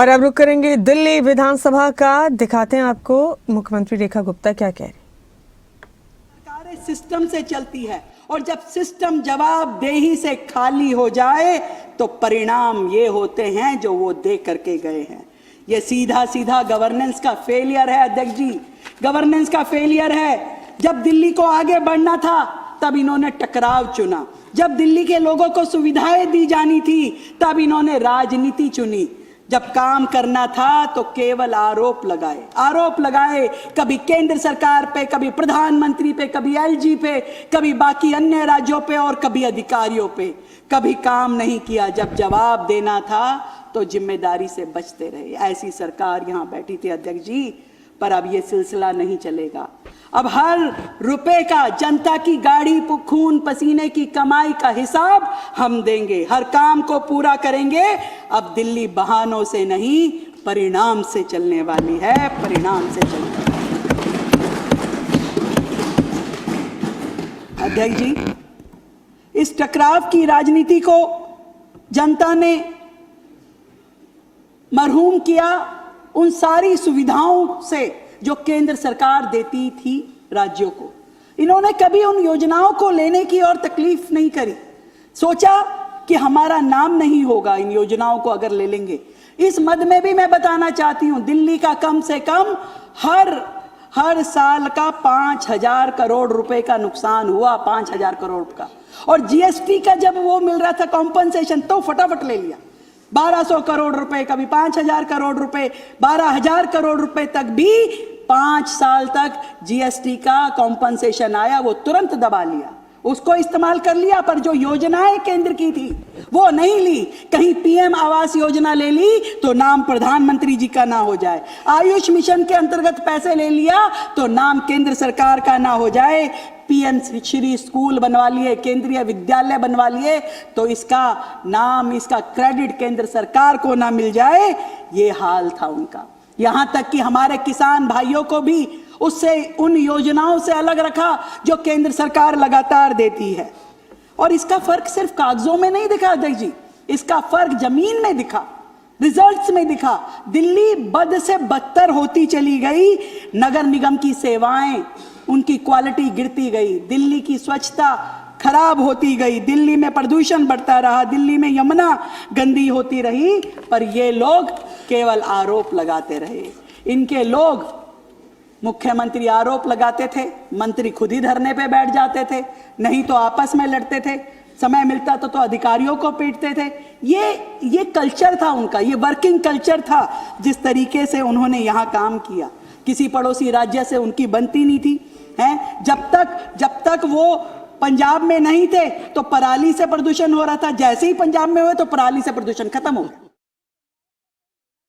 और अब रुक करेंगे दिल्ली विधानसभा का, दिखाते हैं आपको मुख्यमंत्री रेखा गुप्ता क्या कह रही। सरकार सिस्टम से चलती है और जब सिस्टम जवाबदेही से खाली हो जाए तो परिणाम ये होते हैं जो वो दे करके गए हैं। ये सीधा सीधा गवर्नेंस का फेलियर है अध्यक्ष जी, गवर्नेंस का फेलियर है। जब दिल्ली को आगे बढ़ना था तब इन्होंने टकराव चुना, जब दिल्ली के लोगों को सुविधाएं दी जानी थी तब इन्होंने राजनीति चुनी, जब काम करना था तो केवल आरोप लगाए, कभी केंद्र सरकार पे, कभी प्रधानमंत्री पे, कभी एलजी पे, कभी बाकी अन्य राज्यों पे और कभी अधिकारियों पे। कभी काम नहीं किया। जब जवाब देना था तो जिम्मेदारी से बचते रहे। ऐसी सरकार यहाँ बैठी थी अध्यक्ष जी, पर अब ये सिलसिला नहीं चलेगा। अब हर रुपए का, जनता की गाड़ी खून पसीने की कमाई का हिसाब हम देंगे, हर काम को पूरा करेंगे। अब दिल्ली बहानों से नहीं, परिणाम से चलने वाली है, परिणाम से चलने वाली है। अध्यक्ष जी, इस टकराव की राजनीति को जनता ने मरहूम किया उन सारी सुविधाओं से जो केंद्र सरकार देती थी राज्यों को। इन्होंने कभी उन योजनाओं को लेने की और तकलीफ नहीं करी। सोचा कि हमारा नाम नहीं होगा इन योजनाओं को अगर ले लेंगे। इस मद में भी मैं बताना चाहती हूं, दिल्ली का कम से कम हर साल का 5,000 करोड़ रुपए का नुकसान हुआ, 5,000 करोड़ का। और जीएसटी का जब वो मिल रहा था कॉम्पनसेशन तो फटाफट ले लिया। 1,200 करोड़ रुपए, कभी 5,000 करोड़ रुपए, 12,000 करोड़ रुपए तक भी 5 साल तक जीएसटी का कॉम्पनसेशन आया, वो तुरंत दबा लिया, उसको इस्तेमाल कर लिया। पर जो योजनाएं केंद्र की थी वो नहीं ली। कहीं पीएम आवास योजना ले ली तो नाम प्रधानमंत्री जी का ना हो जाए, आयुष मिशन के अंतर्गत पैसे ले लिया तो नाम केंद्र सरकार का ना हो जाए, पीएम श्री स्कूल बनवा लिए, केंद्रीय विद्यालय बनवा लिए तो इसका नाम, इसका क्रेडिट केंद्र सरकार को ना मिल जाए, ये हाल था उनका। यहां तक कि हमारे किसान भाइयों को भी उससे, उन योजनाओं से अलग रखा जो केंद्र सरकार लगातार देती है। और इसका फर्क सिर्फ कागजों में नहीं दिखा अध्यक्ष जी, इसका फर्क जमीन में दिखा, रिजल्ट्स में दिखा। दिल्ली बद से बदतर होती चली गई, नगर निगम की सेवाएं, उनकी क्वालिटी गिरती गई, दिल्ली की स्वच्छता खराब होती गई, दिल्ली में प्रदूषण बढ़ता रहा, दिल्ली में यमुना गंदी होती रही। पर ये लोग केवल आरोप लगाते रहे। इनके लोग, मुख्यमंत्री आरोप लगाते थे, मंत्री खुद ही धरने पे बैठ जाते थे, नहीं तो आपस में लड़ते थे, समय मिलता तो अधिकारियों को पीटते थे। ये कल्चर था उनका, ये वर्किंग कल्चर था जिस तरीके से उन्होंने यहाँ काम किया। किसी पड़ोसी राज्य से उनकी बनती नहीं थी हैं। जब तक वो पंजाब में नहीं थे तो पराली से प्रदूषण हो रहा था, जैसे ही पंजाब में हुए तो पराली से प्रदूषण खत्म हो गया।